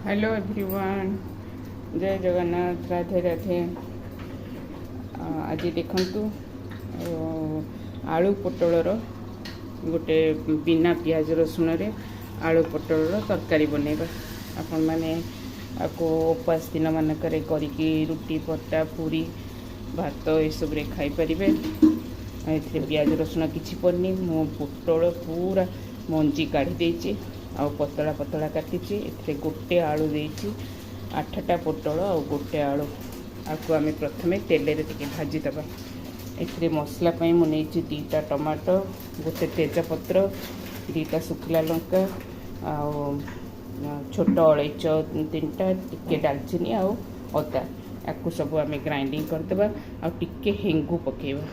Hello everyone, जय जगन्नाथ, राधे राधे। आज देखंतु आलू पोटलर गोटे बिना पियाज रसुण रे आलू पोटलर तरकारी बनैबा। आपण माने आपको उपास दिन मानक करिकी रुटी पट्टा पूरी भात ये सब रे खाई परिबे। एथिरे पियाज रसुण किछि पड़नी। मो पोटल पूरा मंजी काढ़ी देछि आ पतला पतला काटिची। एथिरे गोटे आलू देछि, 8टा पोटल आ गोटे आलू। आपको आम प्रथमे तेल रे टिके भाजी दबा। एथिरे मसला पई मु नेछि 2टा टमाटो, गोटे तेजपत्र, 2टा सुखला लंका आ छोट अलैच 3टा, टिके दालचीनी आ अदा। आपको सब आम ग्राइंडिंग करदेबा आ टिके हेंगू पकेबा।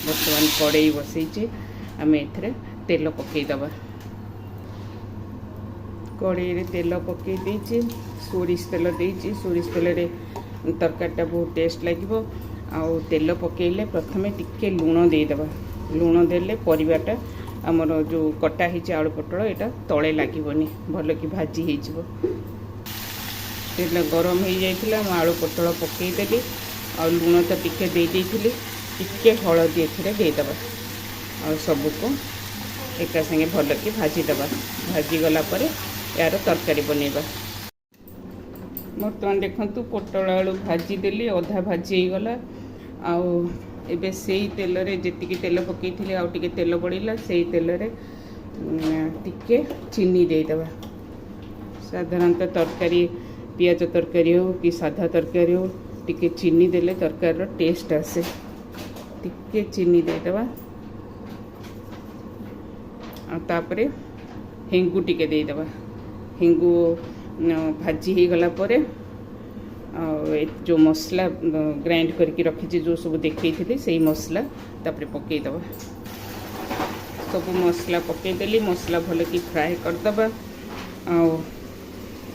बर्तमान कड़ाई बसैछि, आम एथिरे तेल पकेदबा। कड़ाई तेल पकई देछि, सोरिष तेल देछि। सोरिष तेल रे तरकारीटा बहुत टेस्ट लगे। आउ तेल पकेले प्रथमे टिके लुण देदेबा। लुण देले परिवाटा आमर जो कटा ही आलू पोटल एटा तले लागबनी, भल कि भाजी हो। तेल गरम हो जाइथिला, म आलू पोटल पकईदेली आ लुण तो टिके दे देइथिली। टिके हलदी एथिरे देदेबा आ सबको एका संगे भल कि भाजी दबा। भाजी गला परे यार तरकारी बनैबा। बर्तमान देखंतु पोटल आलू भाजी देली, अधा भाजी हो गला। आउ एबे सेई तेल रे जेतिकी तेल पकईथिले आउ टिके तेल पड़िला, सेई तेल रे टिके चीनी दे दबा। साधारणतः तरकारी पियाज तरकारी हो कि साधा तरकारी हो, टिके चीनी देले तरकारी रो टेस्ट आसे। टिके चीनी दे दबा आ तापरे हेंगू टिके दे दबा। हेंगू भाजी हो गला परे जो मसला ग्राइंड करके रखी जो सब देखई थी से मसला तापरे पकई दबा। सब मसला पकई देली, मसला भल कि फ्राए करदबा।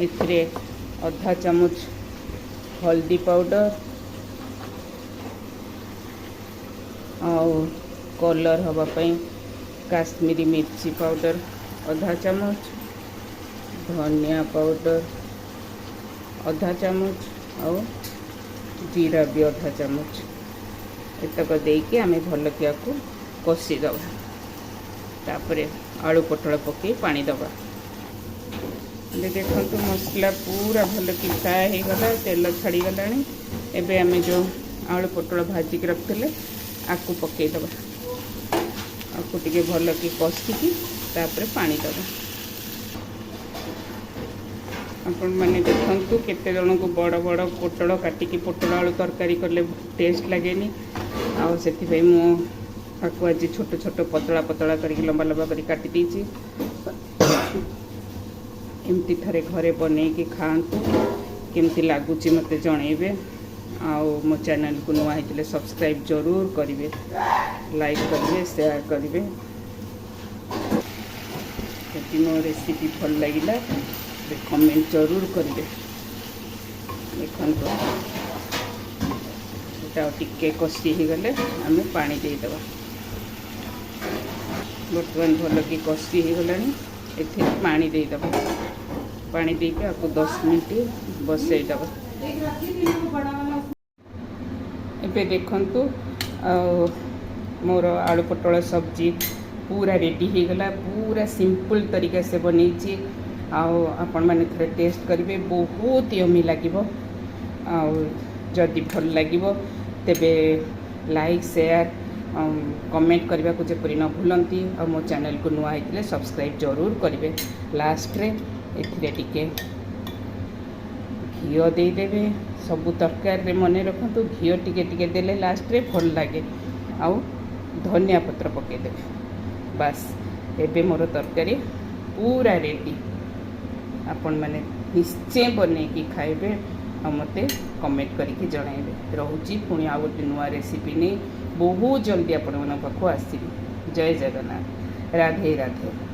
एथिरे आधा चामच हल्दी पाउडर आउ कलर हवा पई काश्मीरी मिर्ची पाउडर आधा चामच, धनिया पाउडर आधा चामच और जीरा भी आधा चामच। एतक देकी आम भल कि आपको कषी दबा। तापरे आलू पोटल पकई पानी दबा। देखो मसला पूरा भल कि फ्राए हो गला, तेल छाड़ी गलानी। एबे आम जो आलू पोटल भाजिक रखते आपको पकई दबा। आपको टिके भल कि कषिकी तापरे पानी दबा। आपण मैंने देखंतु केते जन को बड़ बड़ पोटल काटिकी पोटल आलू तरकारी करले टेस्ट लगेनी। आउ सेति भाई मु आपको आज छोट छोट पतला पतला करके लंबा लंबा करी काटी दीची। एमती थरे घरे बने कि खांतु, केमती लागुची मते जणेबे। आउ मो चैनल को नुआ हेतले सब्सक्राइब जरूर करिवे, लाइक करिवे, शेयर करिवे। यदि मो रेसिपी भल लागिला कमेंट जरूर करेंगे। देखो टिके कषि हो गले आम पानी देदेबा। बर्तमान भल कि कषि हो गला, एथे पानी देदेबा। पानी देके आपको 10 मिनट बसईदेबा। एबे देखंतु मोर आलू पोटल सब्जी पूरा रेडी हो गला। पूरा सिंपल तरीका से बनई। आउ आपण माने थरे टेस्ट करिवे, बहुत यमी लागिबो। आउ जदि भल लागिबो तेबे लाइक शेयर कमेंट करबा को जेपरि न भूलंती। आ मो चैनल को नुआ हेतले सब्सक्राइब जरूर करिवे। लास्ट रे एथिरे टिके घियो दे देबे। सब तरकारी रे मने रखंतु घियो टिके टिके देले लास्ट रे भल लागे। आउ धनिया पत्र पके देबे। बस एबे मोर तरकारी पूरा रेडी। आपण मैंने निश्चय बनैकी खाइबे आ मते कमेंट करके जणाइबे। रहुची पुणी आ गोटे नुआ रेसिपी नहीं बहुत जल्दी आपण मन पाखु आसीबी। जय जगन्नाथ, राधे राधे।